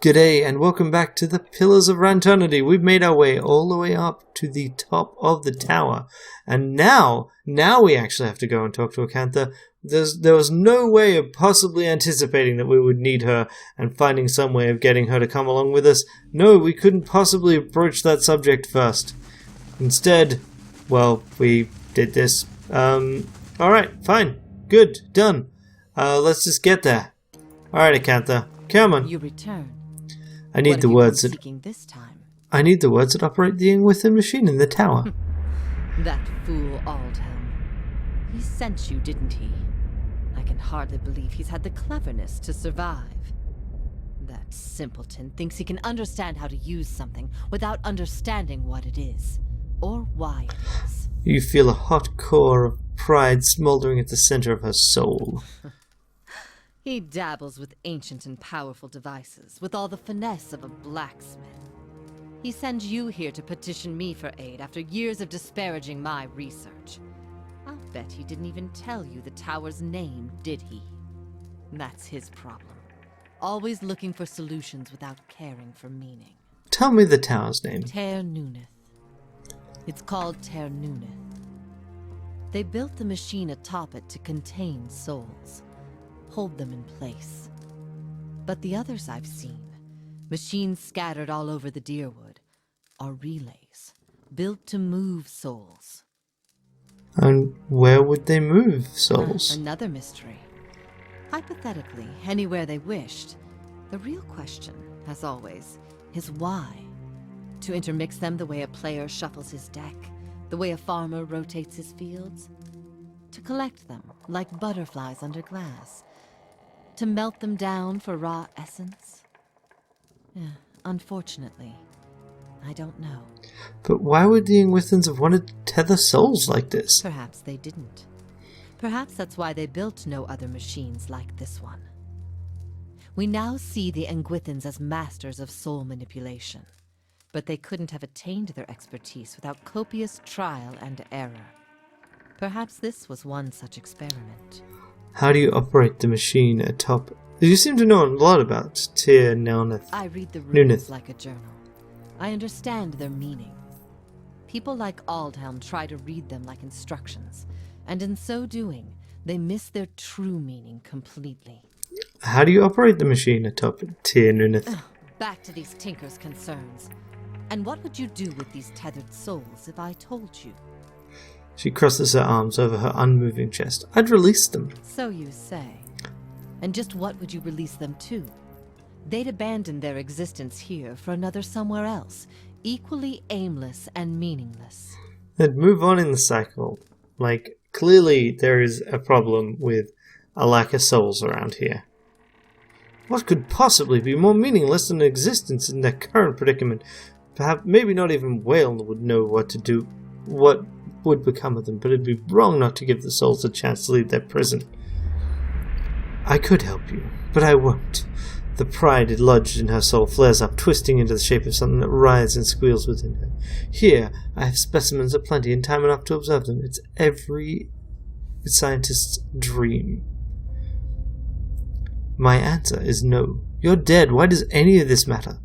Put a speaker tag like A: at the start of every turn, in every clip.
A: G'day and welcome back to the Pillars of Ranternity. We've made our way all the way up to the top of the tower. And now we actually have to go and talk to Acantha. There was no way of possibly anticipating that we would need her and finding some way of getting her to come along with us. No, we couldn't possibly approach that subject first. Instead, well, we did this. Alright, fine. Good. Done. Let's just get there. Alright, Acantha. Come on.
B: You return.
A: I need the words that
B: this time?
A: I need the words that operate the Engwithan machine in the tower.
B: That fool Aldhelm. He sent you, didn't he? I can hardly believe he's had the cleverness to survive. That simpleton thinks he can understand how to use something without understanding what it is, or why it is.
A: You feel a hot core of pride smoldering at the center of her soul.
B: He dabbles with ancient and powerful devices, with all the finesse of a blacksmith. He sends you here to petition me for aid after years of disparaging my research. I'll bet he didn't even tell you the tower's name, did he? That's his problem. Always looking for solutions without caring for meaning.
A: Tell me the tower's name.
B: Ranternity. It's called Ranternity. They built the machine atop it to contain souls. Hold them in place. But the others I've seen, machines scattered all over the Deerwood, are relays, built to move souls.
A: And where would they move souls?
B: Another mystery. Hypothetically, anywhere they wished. The real question, as always, is why? To intermix them the way a player shuffles his deck, the way a farmer rotates his fields? To collect them, like butterflies under glass? To melt them down for raw essence? Unfortunately, I don't know.
A: But why would the Engwithans have wanted to tether souls like this?
B: Perhaps they didn't. Perhaps that's why they built no other machines like this one. We now see the Engwithans as masters of soul manipulation, but they couldn't have attained their expertise without copious trial and error. Perhaps this was one such experiment.
A: How do you operate the machine atop? You seem to know a lot about Ranternity.
B: I read the rules like a journal. I understand their meaning. People like Aldhelm try to read them like instructions, and in so doing, they miss their true meaning completely.
A: How do you operate the machine atop Ranternity?
B: Back to these tinkers' concerns. And what would you do with these tethered souls if I told you?
A: She crosses her arms over her unmoving chest. I'd release them.
B: So you say. And just what would you release them to? They'd abandon their existence here for another somewhere else, equally aimless and meaningless.
A: They'd move on in the cycle. Like, clearly there is a problem with a lack of souls around here. What could possibly be more meaningless than existence in their current predicament? Perhaps, maybe not even Whale would know what to do, what would become of them, but it'd be wrong not to give the souls a chance to leave their prison. I could help you, but I won't. The pride lodged in her soul flares up, twisting into the shape of something that writhes and squeals within her. Here, I have specimens aplenty and time enough to observe them. It's every scientist's dream. My answer is no. You're dead. Why does any of this matter?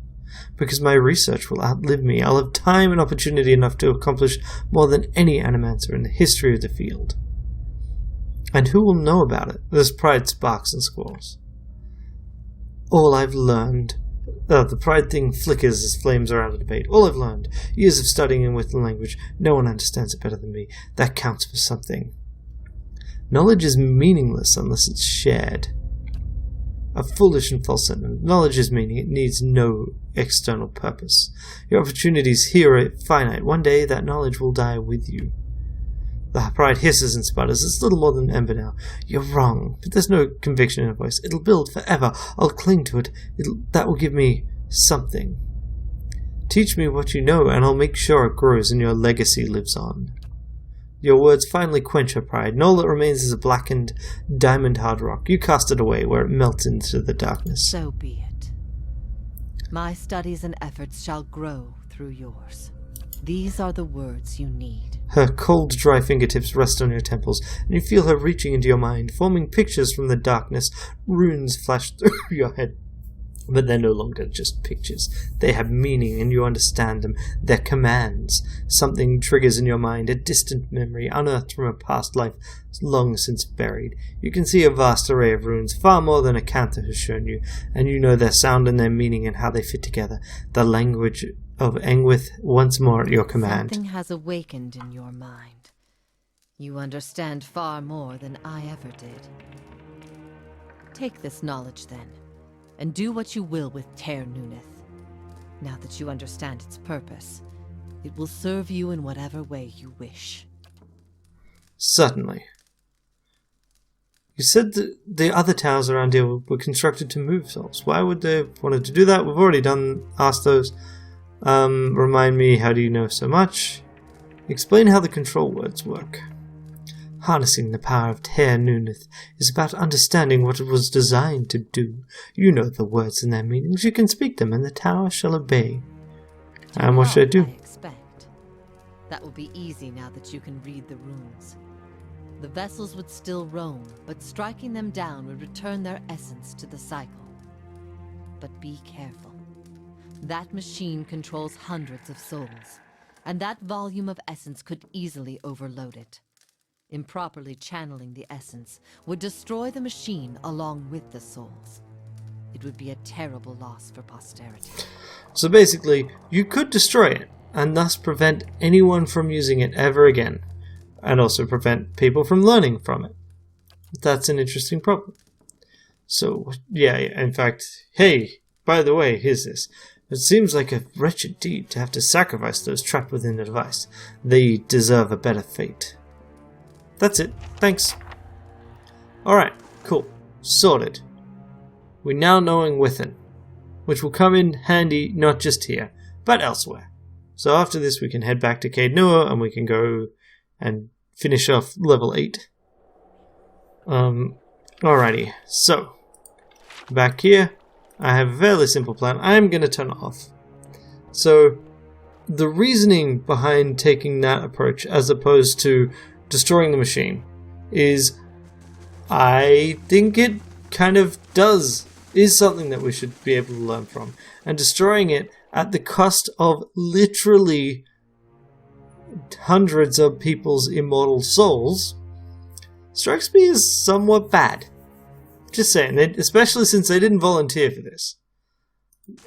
A: Because my research will outlive me. I'll have time and opportunity enough to accomplish more than any animancer in the history of the field. And who will know about it? This pride sparks and squalls. All I've learned... the pride thing flickers as flames around the debate. All I've learned. Years of studying in Engwithan language. No one understands it better than me. That counts for something. Knowledge is meaningless unless it's shared. A foolish and false sentiment. Knowledge is meaning. It needs no external purpose. Your opportunities here are finite. One day that knowledge will die with you. The pride hisses and sputters. It's little more than ember now. You're wrong, but there's no conviction in her voice. It'll build forever. I'll cling to it. That will give me something. Teach me what you know, and I'll make sure it grows and your legacy lives on. Your words finally quench her pride, and all that remains is a blackened, diamond-hard rock. You cast it away, where it melts into the darkness.
B: So be it. My studies and efforts shall grow through yours. These are the words you need.
A: Her cold, dry fingertips rest on your temples, and you feel her reaching into your mind, forming pictures from the darkness. Runes flash through your head. But they're no longer just pictures. They have meaning and you understand them. They're commands. Something triggers in your mind, a distant memory unearthed from a past life long since buried. You can see a vast array of runes, far more than a counter has shown you, and you know their sound and their meaning and how they fit together. The language of Engwithan once more at your command.
B: Something has awakened in your mind. You understand far more than I ever did. Take this knowledge then, and do what you will with Ranternity. Now that you understand its purpose, it will serve you in whatever way you wish.
A: Certainly. You said that the other towers around here were constructed to move souls. Why would they have wanted to do that? We've already asked those. Remind me, how do you know so much? Explain how the control words work. Harnessing the power of Ranternity is about understanding what it was designed to do. You know the words and their meanings. You can speak them, and the tower shall obey. And what should I do?
B: I expect. That will be easy now that you can read the runes. The vessels would still roam, but striking them down would return their essence to the cycle. But be careful. That machine controls hundreds of souls, and that volume of essence could easily overload it. Improperly channeling the essence would destroy the machine along with the souls. It would be a terrible loss for posterity.
A: So basically, you could destroy it, and thus prevent anyone from using it ever again, and also prevent people from learning from it. That's an interesting problem. So, yeah, in fact, hey, by the way, here's this. It seems like a wretched deed to have to sacrifice those trapped within the device. They deserve a better fate. That's it. Thanks. Alright, cool. Sorted. We now know Engwithan, which will come in handy not just here, but elsewhere. So after this we can head back to Caed Nua and we can go and finish off level 8. Alrighty, so back here I have a fairly simple plan. I'm going to turn it off. So the reasoning behind taking that approach as opposed to destroying the machine is I think it kind of is something that we should be able to learn from. And destroying it at the cost of literally hundreds of people's immortal souls strikes me as somewhat bad. Just saying, especially since they didn't volunteer for this.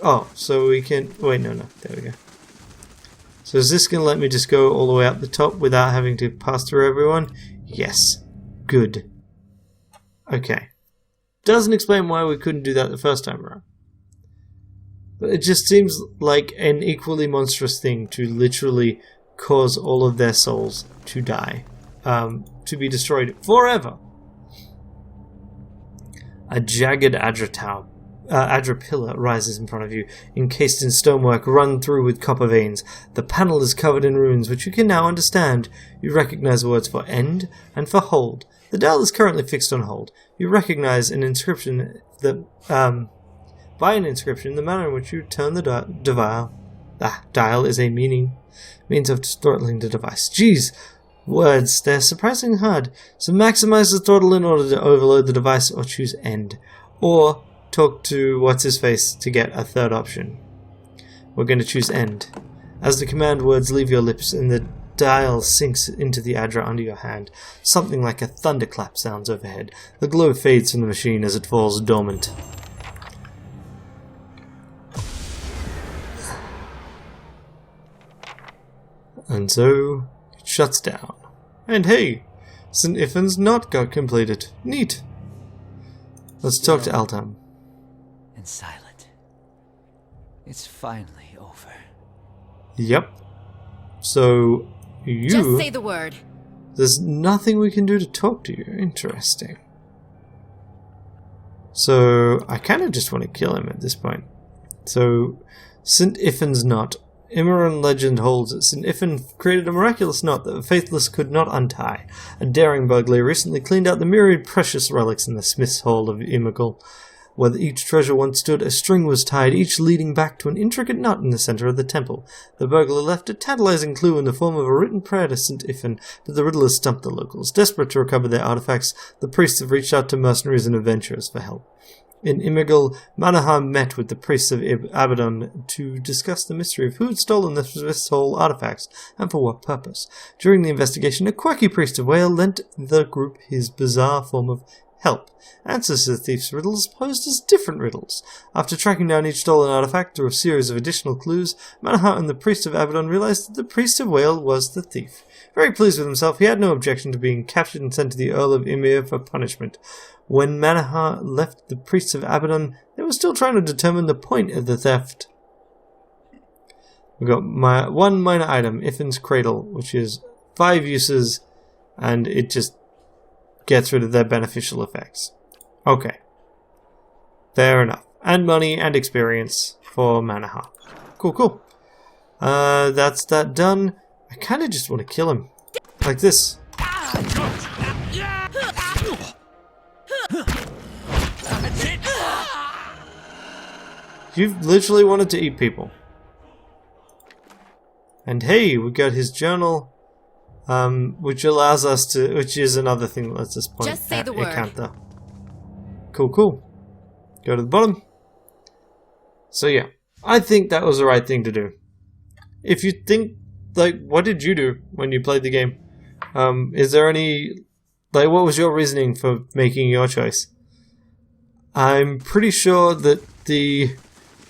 A: Oh, so we can... Wait, no, there we go. So is this going to let me just go all the way up the top without having to pass through everyone? Yes. Good. Okay. Doesn't explain why we couldn't do that the first time around. But it just seems like an equally monstrous thing to literally cause all of their souls to die. To be destroyed forever. A jagged Adra pillar rises in front of you, encased in stonework run through with copper veins. The panel is covered in runes, which you can now understand. You recognize the words for end and for hold. The dial is currently fixed on hold. You recognize an inscription that, by an inscription, the manner in which you turn the dial is a means of throttling the device. Jeez, words, they're surprisingly hard. So maximize the throttle in order to overload the device, or choose end. Or talk to what's-his-face to get a third option. We're going to choose end. As the command words leave your lips and the dial sinks into the Adra under your hand, something like a thunderclap sounds overhead. The glow fades from the machine as it falls dormant. And so it shuts down. And hey, St. Iffin's not got completed. Neat. Let's talk to Altam.
C: And silent. It's finally over.
A: Yep. So,
B: Just say the word.
A: There's nothing we can do to talk to you. Interesting. So, I kind of just want to kill him at this point. So, St. Iffin's knot. Imran legend holds that St. Iffin created a miraculous knot that the faithless could not untie. A daring burglar recently cleaned out the myriad precious relics in the Smith's Hall of Imagul. Where each treasure once stood, a string was tied, each leading back to an intricate knot in the center of the temple. The burglar left a tantalizing clue in the form of a written prayer to St. Iffin, but the riddlers stumped the locals. Desperate to recover their artifacts, the priests have reached out to mercenaries and adventurers for help. In Imigil, Manaha met with the priests of Abaddon to discuss the mystery of who had stolen the soul artifacts and for what purpose. During the investigation, a quirky priest of Whale lent the group his bizarre form of help. Answers to the thief's riddles posed as different riddles. After tracking down each stolen artifact through a series of additional clues, Manaha and the priest of Abaddon realized that the priest of Whale was the thief. Very pleased with himself, he had no objection to being captured and sent to the Earl of Ymir for punishment. When Manaha left the priests of Abaddon, they were still trying to determine the point of the theft. We've got one minor item, Iffin's Cradle, which is 5 uses, and it just gets rid of their beneficial effects. Okay. Fair enough. And money and experience for Manaha. Cool, cool. That's that done. I kind of just want to kill him. Like this. You've literally wanted to eat people. And hey, we got his journal, which allows us to, which is another thing that lets us point
B: Just say
A: at
B: the word.
A: Acantha. Cool, cool. Go to the bottom. So yeah, I think that was the right thing to do. If you think, like, what did you do when you played the game? Is there any, like, what was your reasoning for making your choice? I'm pretty sure that the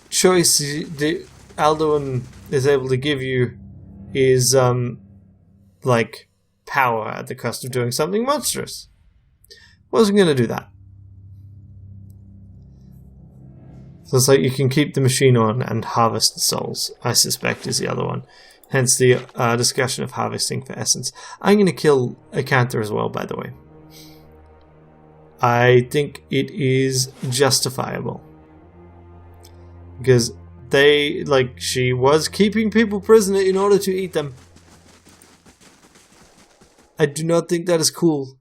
A: choice that Alduin is able to give you is, like, power at the cost of doing something monstrous. Wasn't going to do that. So it's like you can keep the machine on and harvest the souls, I suspect is the other one. Hence the discussion of harvesting for essence. I'm going to kill Acantha as well, by the way. I think it is justifiable. Because they, like, she was keeping people prisoner in order to eat them. I do not think that is cool.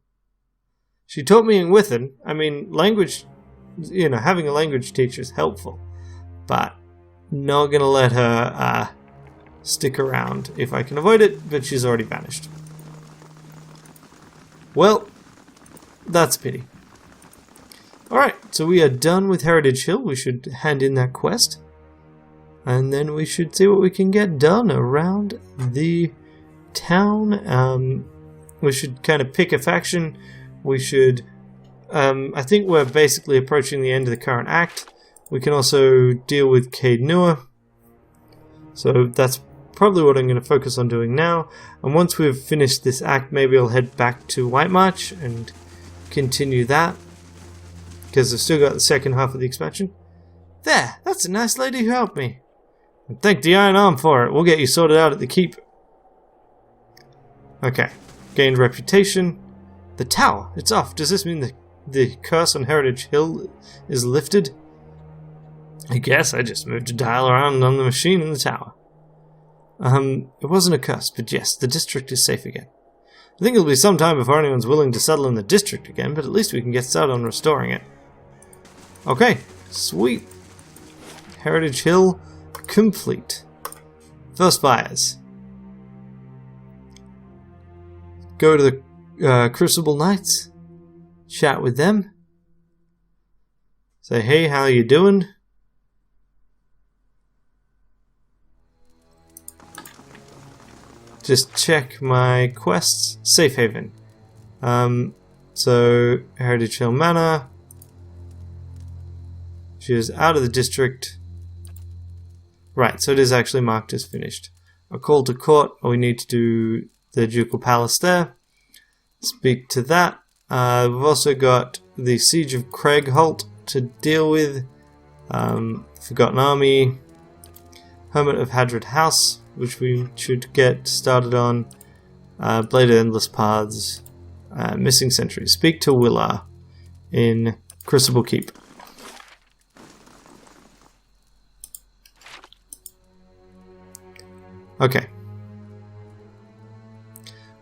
A: She taught me Engwithan. I mean, language, you know, having a language teacher is helpful. But not going to let her stick around if I can avoid it, but she's already vanished. Well, that's a pity. Alright, so we are done with Heritage Hill. We should hand in that quest. And then we should see what we can get done around the town. We should kind of pick a faction. We should... I think we're basically approaching the end of the current act. We can also deal with Caed Nua. So that's probably what I'm going to focus on doing now. And once we've finished this act, maybe I'll head back to White March and continue that. Because I've still got the second half of the expansion. There! That's a nice lady who helped me. And thank the Iron Arm for it. We'll get you sorted out at the keep. Okay. Gained reputation. The tower. It's off. Does this mean the curse on Heritage Hill is lifted? I guess I just moved a dial around on the machine in the tower. It wasn't a curse, but yes, the district is safe again. I think it'll be some time before anyone's willing to settle in the district again, but at least we can get started on restoring it. Okay, sweet. Heritage Hill complete. First buyers. Go to the Crucible Knights. Chat with them. Say, hey, how you doing? Just check my quests. Safe Haven. So, Heritage Hill Manor. She is out of the district. Right, so it is actually marked as finished. A call to court. We need to do the Ducal Palace there. Speak to that. We've also got the Siege of Craigholt to deal with. Forgotten Army. Hermit of Hadred House, which we should get started on. Blade of Endless Paths. Missing Centuries. Speak to Willar in Crucible Keep. Okay.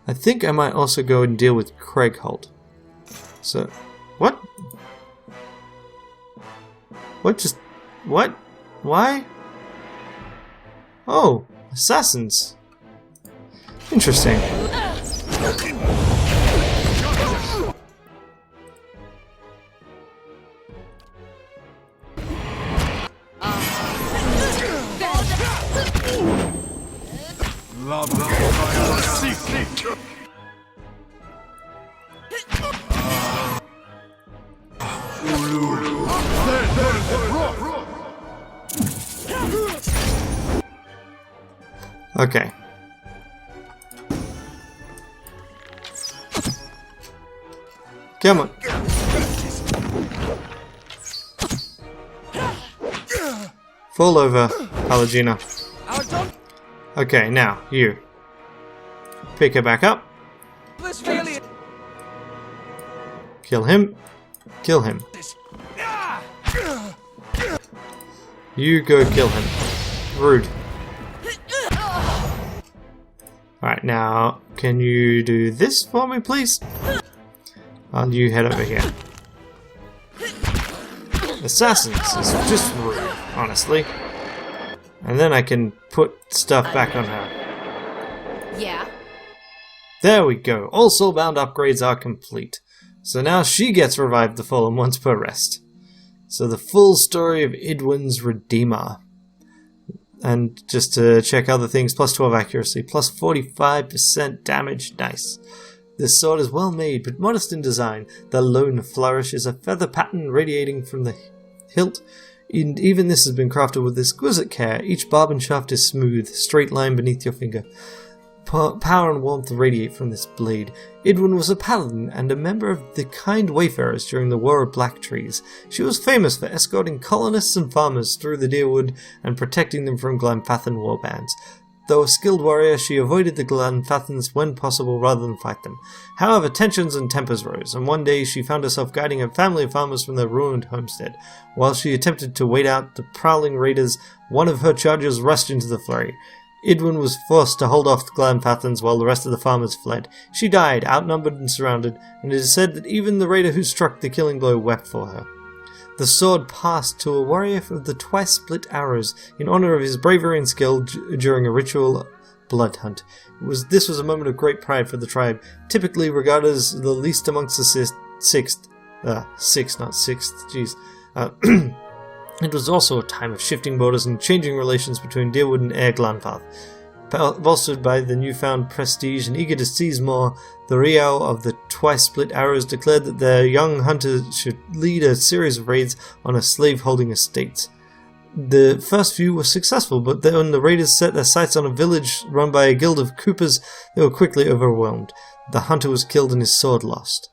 A: I think I might also go and deal with Craigholt. So, what? What just... What? Why? Oh, assassins. Interesting. Okay. Come on. Fall over, Palagina. Okay, now, you. Pick her back up. Kill him. Kill him. You go kill him. Rude. Alright, now, can you do this for me, please? And you head over here. Assassins is just rude, honestly. And then I can put stuff back on her.
B: Yeah?
A: There we go. All soulbound upgrades are complete. So now she gets revived the fallen once per rest. So the full story of Idwin's Redeemer. And just to check other things, plus 12 accuracy, plus 45% damage. Nice. This sword is well made, but modest in design. The lone flourish is a feather pattern radiating from the hilt. And even this has been crafted with exquisite care. Each barb and shaft is smooth, straight line beneath your finger. Power and warmth radiate from this blade. Idwin was a paladin and a member of the kind wayfarers during the War of Black Trees. She was famous for escorting colonists and farmers through the Deerwood and protecting them from Glanfathan warbands. Though a skilled warrior, she avoided the Glanfathans when possible rather than fight them. However, tensions and tempers rose, and one day she found herself guiding a family of farmers from their ruined homestead. While she attempted to wait out the prowling raiders, one of her chargers rushed into the flurry. Idwin was forced to hold off the Glanfathans while the rest of the farmers fled. She died, outnumbered and surrounded, and it is said that even the raider who struck the killing blow wept for her. The sword passed to a warrior of the twice-split arrows in honor of his bravery and skill during a ritual blood hunt. This was a moment of great pride for the tribe, typically regarded as the least amongst the sixth, not sixth, jeez. It was also a time of shifting borders and changing relations between Deerwood and Air Glanfath. Bolstered by the newfound prestige and eager to seize more, the Riao of the twice-split arrows declared that their young hunters should lead a series of raids on a slave-holding estates. The first few were successful, but when the raiders set their sights on a village run by a guild of coopers, they were quickly overwhelmed. The hunter was killed and his sword lost.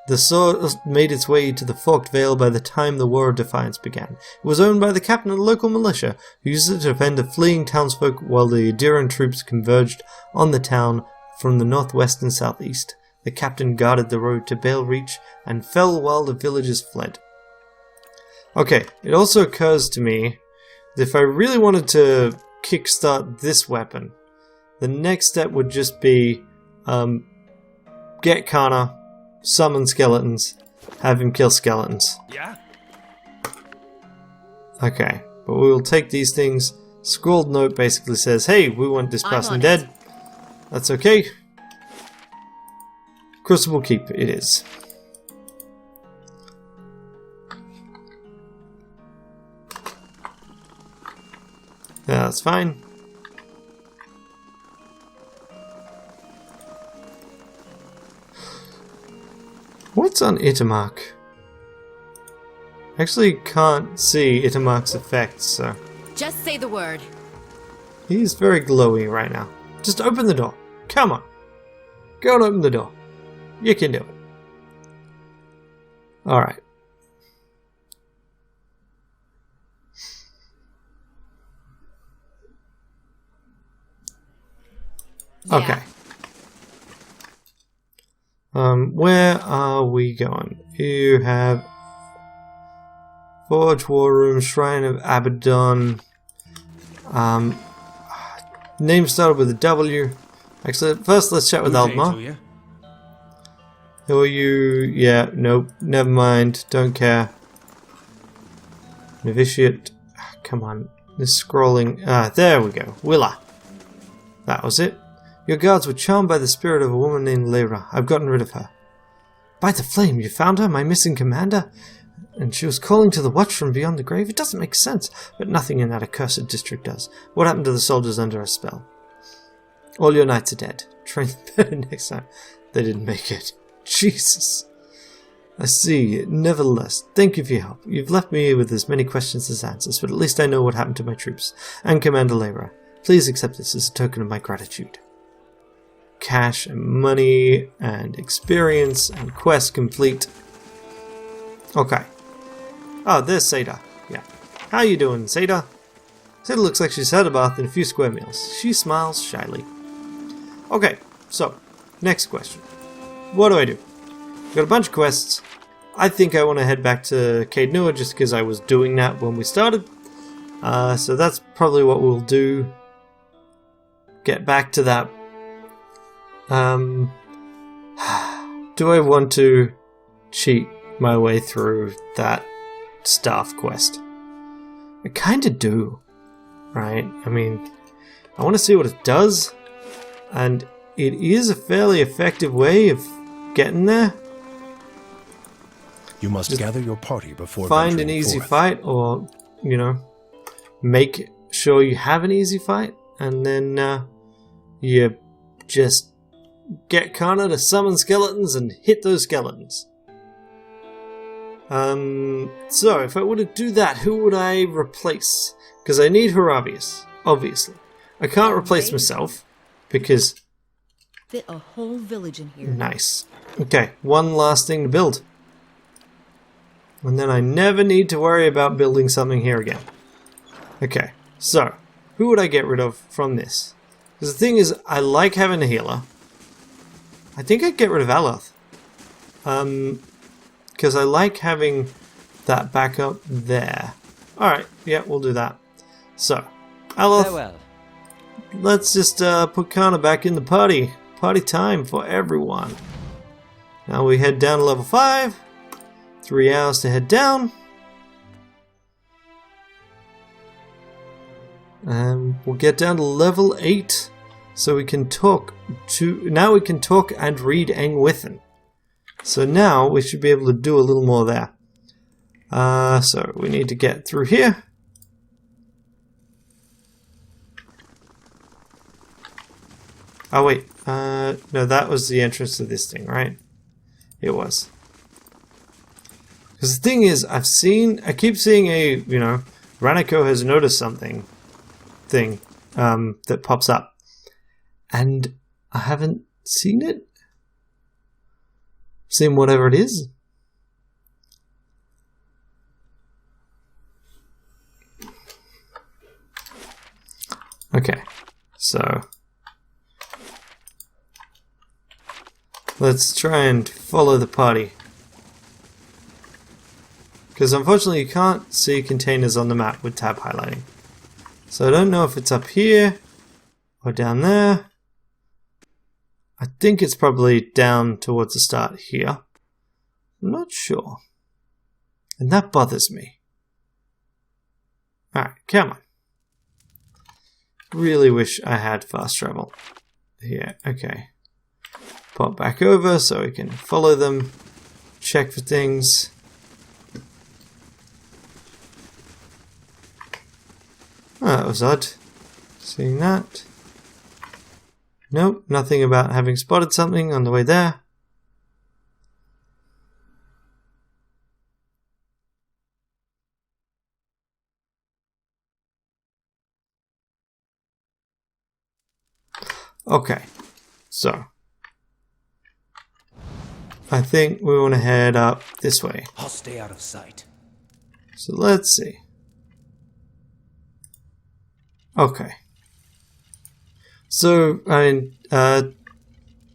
A: The sword made its way to the Forked Vale by the time the War of Defiance began. It was owned by the captain of the local militia, who used it to defend the fleeing townsfolk while the Adiran troops converged on the town from the northwest and southeast. The captain guarded the road to Bale Reach and fell while the villagers fled. Okay, it also occurs to me that if I really wanted to kickstart this weapon, the next step would just be get Kana, summon skeletons, have him kill skeletons.
D: Yeah?
A: Okay, but we will take these things. Scrawled note basically says, hey, we want this person dead. That's okay. Crucible Keep it is. Yeah, that's fine. What's on Itamark? Actually can't see Itamark's effects, so...
B: Just say the word.
A: He's very glowy right now. Just open the door. Come on. Go and open the door. You can do it. Alright.
B: Yeah.
A: Okay. Where are we going? You have Forge, War Room, Shrine of Abaddon. Name started with a W. Actually, first let's chat with Aldmar. Who are you? Yeah, nope, never mind, don't care. Novitiate. Come on, this scrolling. There we go. Willa. That was it. Your guards were charmed by the spirit of a woman named Lyra. I've gotten rid of her. By the flame, you found her, my missing commander? And she was calling to the watch from beyond the grave? It doesn't make sense. But nothing in that accursed district does. What happened to the soldiers under her spell? All your knights are dead. Train better next time. They didn't make it. Jesus. I see. Nevertheless, thank you for your help. You've left me with as many questions as answers, but at least I know what happened to my troops. And Commander Layra. Please accept this as a token of my gratitude. Cash and money and experience and quest complete. Okay. Oh, there's Seda. Yeah. How you doing, Seda? Seda looks like she's had a bath and a few square meals. She smiles shyly. Okay, so, next question. What do I do? Got a bunch of quests. I think I want to head back to Caed Nua just because I was doing that when we started. So that's probably what we'll do. Get back to that. Do I want to cheat my way through that staff quest? I kind of do, right? I mean, I want to see what it does, and it is a fairly effective way of getting there.
D: You must gather your party before
A: find an easy fight, or, you know, make sure you have an easy fight, and then you just get Kana to summon skeletons and hit those skeletons. So, if I were to do that, who would I replace? Because I need Haravius, obviously. I can't replace myself, because...
E: Fit a whole village in here.
A: Nice. Okay, one last thing to build. And then I never need to worry about building something here again. Okay, so, who would I get rid of from this? Because the thing is, I like having a healer. I think I'd get rid of Aloth. Because I like having that backup there. Alright, yeah, we'll do that. So, Aloth,
C: Farewell.
A: let's just put Kana back in the party. Party time for everyone. Now we head down to level 5. 3 hours to head down. And we'll get down to level 8. So we can talk to... Now we can talk and read Engwithan. So now we should be able to do a little more there. So we need to get through here. Oh wait, no, that was the entrance to this thing, right? It was. Because the thing is, I keep seeing a, you know, Ranneko has noticed something thing that pops up. And I haven't seen it. Seen whatever it is. Okay, so let's try and follow the party. Because unfortunately you can't see containers on the map with tab highlighting. So I don't know if it's up here or down there. I think it's probably down towards the start here. I'm not sure. And that bothers me. Alright, come on. Really wish I had fast travel. Here, okay. Pop back over so we can follow them. Check for things. Oh, that was odd. Seeing that. Nope, nothing about having spotted something on the way there. Okay, so I think we want to head up this way.
C: I'll stay out of sight.
A: So let's see. Okay. So, I mean, John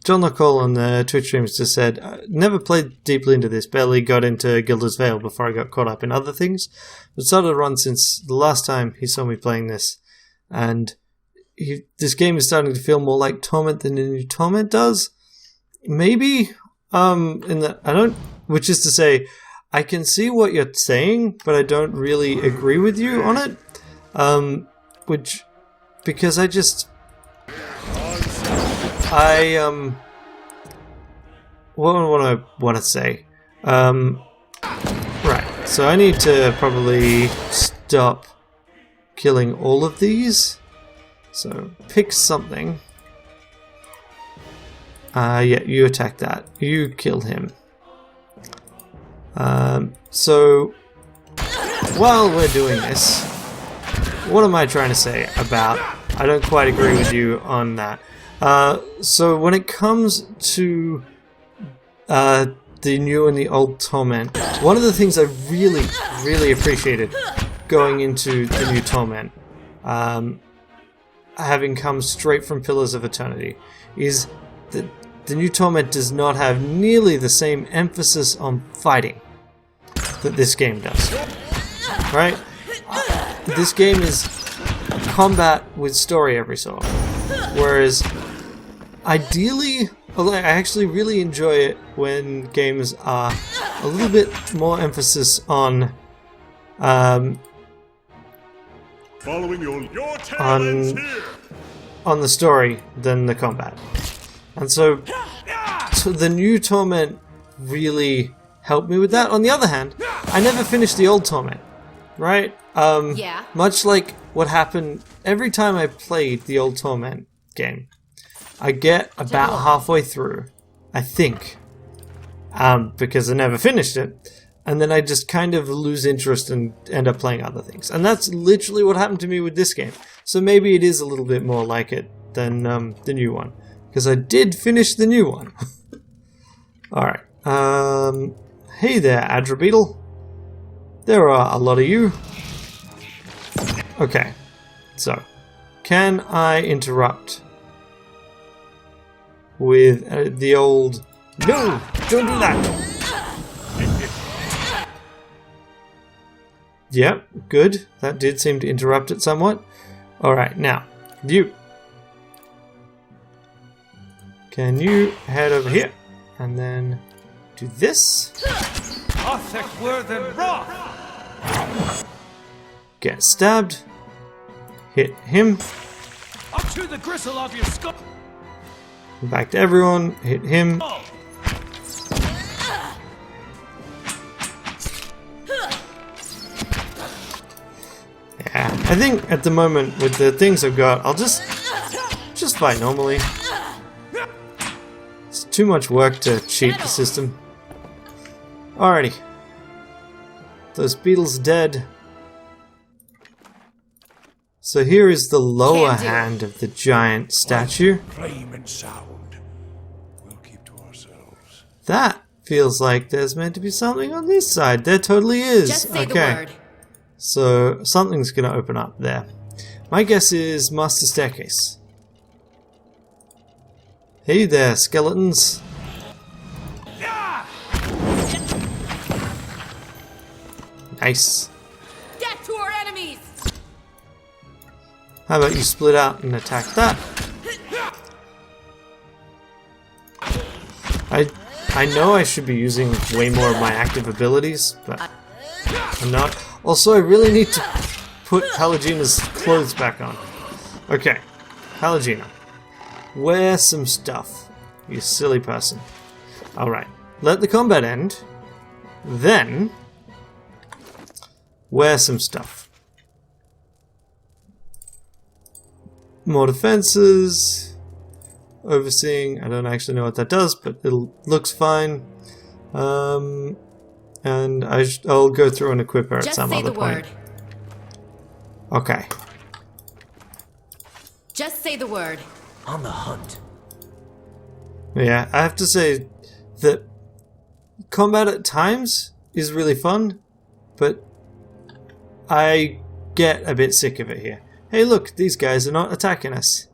A: Lockhall on the Twitch streams just said, never played deeply into this, barely got into Gilder's Vale before I got caught up in other things, but started to run since the last time he saw me playing this, and this game is starting to feel more like Torment than a new Torment does. Maybe, which is to say, I can see what you're saying, but I don't really agree with you on it, because what do I want to say? Right, So I need to probably stop killing all of these. So pick something. Yeah, you attack that. You kill him. So while we're doing this, what am I trying to say about... I don't quite agree with you on that. So when it comes to the new and the old Torment, one of the things I really appreciated going into the new Torment, having come straight from Pillars of Eternity, is that the new Torment does not have nearly the same emphasis on fighting that this game does. Right? This game is combat with story every so often. Whereas, ideally, although I actually really enjoy it when games are a little bit more emphasis on
F: Following your talents here.
A: on the story than the combat. And so the new Torment really helped me with that. On the other hand, I never finished the old Torment, right?
B: Yeah.
A: Much like what happened every time I played the old Torment game. I get about halfway through, I think, because I never finished it, and then I just kind of lose interest and end up playing other things. And that's literally what happened to me with this game. So maybe it is a little bit more like it than the new one, because I did finish the new one. Alright, hey there, Adra Beetle. There are a lot of you. Okay, so, can I interrupt with the old... No! Don't do that! Yep, good. That did seem to interrupt it somewhat. Alright, now, you. Can you head over here? And then do this. Get stabbed. Hit him.
C: Up to the gristle of your skull.
A: Back to everyone. Hit him. Yeah, I think at the moment with the things I've got, I'll just fight normally. It's too much work to cheat the system. Alrighty. Those beetles dead. So here is the lower hand of the giant statue.
D: Flame and sound. We'll keep to ourselves.
A: That feels like there's meant to be something on this side. There totally is.
B: Just say
A: okay.
B: the word.
A: So something's going to open up there. My guess is Master Staircase. Hey there, skeletons. Nice.
B: Death to our enemies!
A: How about you split out and attack that? I know I should be using way more of my active abilities, but I'm not. Also, I really need to put Halagina's clothes back on. Okay, Halagina. Wear some stuff, you silly person. Alright, let the combat end. Then, wear some stuff. More defenses. Overseeing, I don't actually know what that does, but it looks fine. And I'll go through and equip her at some other point.
B: Just say the word.
A: Okay.
B: Just say the word.
C: On the hunt.
A: Yeah, I have to say that combat at times is really fun, but I get a bit sick of it here. Hey look, these guys are not attacking us.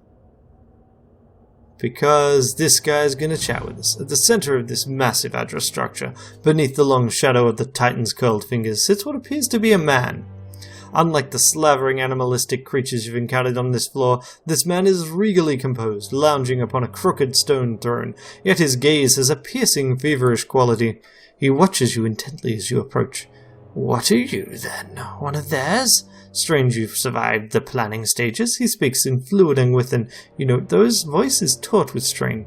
A: Because this guy is going to chat with us. At the center of this massive Adra structure, beneath the long shadow of the Titan's curled fingers, sits what appears to be a man. Unlike the slavering animalistic creatures you've encountered on this floor, this man is regally composed, lounging upon a crooked stone throne, yet his gaze has a piercing, feverish quality. He watches you intently as you approach. What are you, then? One of theirs? Strange you've survived the planning stages. He speaks in fluid Engwithan. You note those voices taut with strain.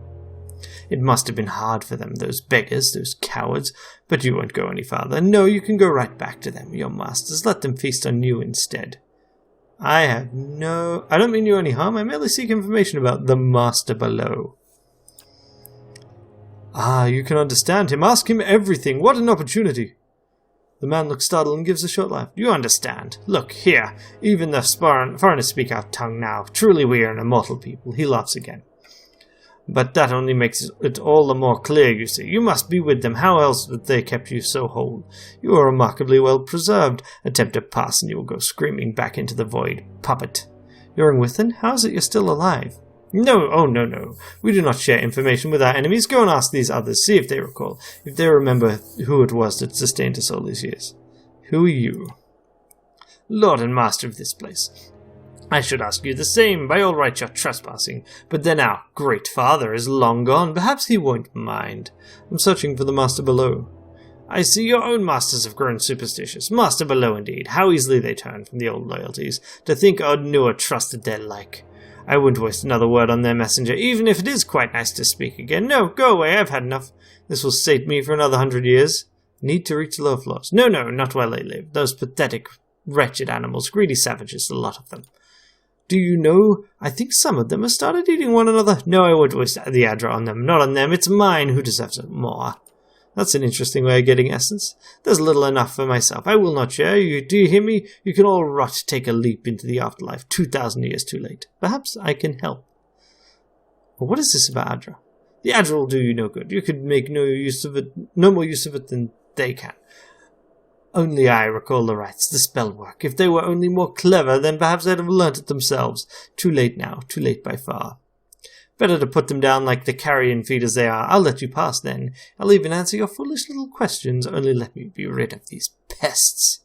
A: It must have been hard for them, those beggars, those cowards, but you won't go any farther. No, you can go right back to them, your masters. Let them feast on you instead. I don't mean you any harm. I merely seek information about the master below. Ah, you can understand him. Ask him everything. What an opportunity. The man looks startled and gives a short laugh. You understand. Look, here. Even the foreigners speak our tongue now. Truly we are an immortal people. He laughs again. But that only makes it all the more clear, you see. You must be with them. How else would they kept you so whole? You are remarkably well preserved. Attempt to pass and you will go screaming back into the void. Puppet. You're Engwithan? How is it you're still alive? No, oh no. We do not share information with our enemies. Go and ask these others. See if they recall. If they remember who it was that sustained us all these years. Who are you? Lord and master of this place. I should ask you the same. By all rights you're trespassing. But then our great father is long gone. Perhaps he won't mind. I'm searching for the master below. I see your own masters have grown superstitious. Master below indeed. How easily they turn from the old loyalties. To think I'd knew or trusted their like. I wouldn't waste another word on their messenger, even if it is quite nice to speak again. No, go away, I've had enough. This will sate me for another 100 years. Need to reach the low floors. No, not where they live. Those pathetic, wretched animals, greedy savages, a lot of them. Do you know, I think some of them have started eating one another. No, I won't waste the Adra on them. Not on them. It's mine who deserves it more. That's an interesting way of getting essence. There's little enough for myself. I will not share. Do you hear me? You can all rot, take a leap into the afterlife. 2,000 years too late. Perhaps I can help. Well, what is this about Adra? The Adra will do you no good. You could make no more use of it than they can. Only I recall the rites, the spell work. If they were only more clever, then perhaps they'd have learnt it themselves. Too late now. Too late by far. Better to put them down like the carrion feeders they are. I'll let you pass then. I'll even answer your foolish little questions. Only let me be rid of these pests.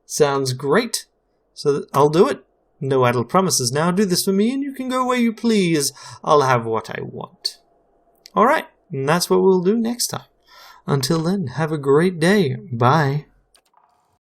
A: Sounds great. So I'll do it. No idle promises now. Do this for me and you can go where you please. I'll have what I want. Alright, and that's what we'll do next time. Until then, have a great day. Bye.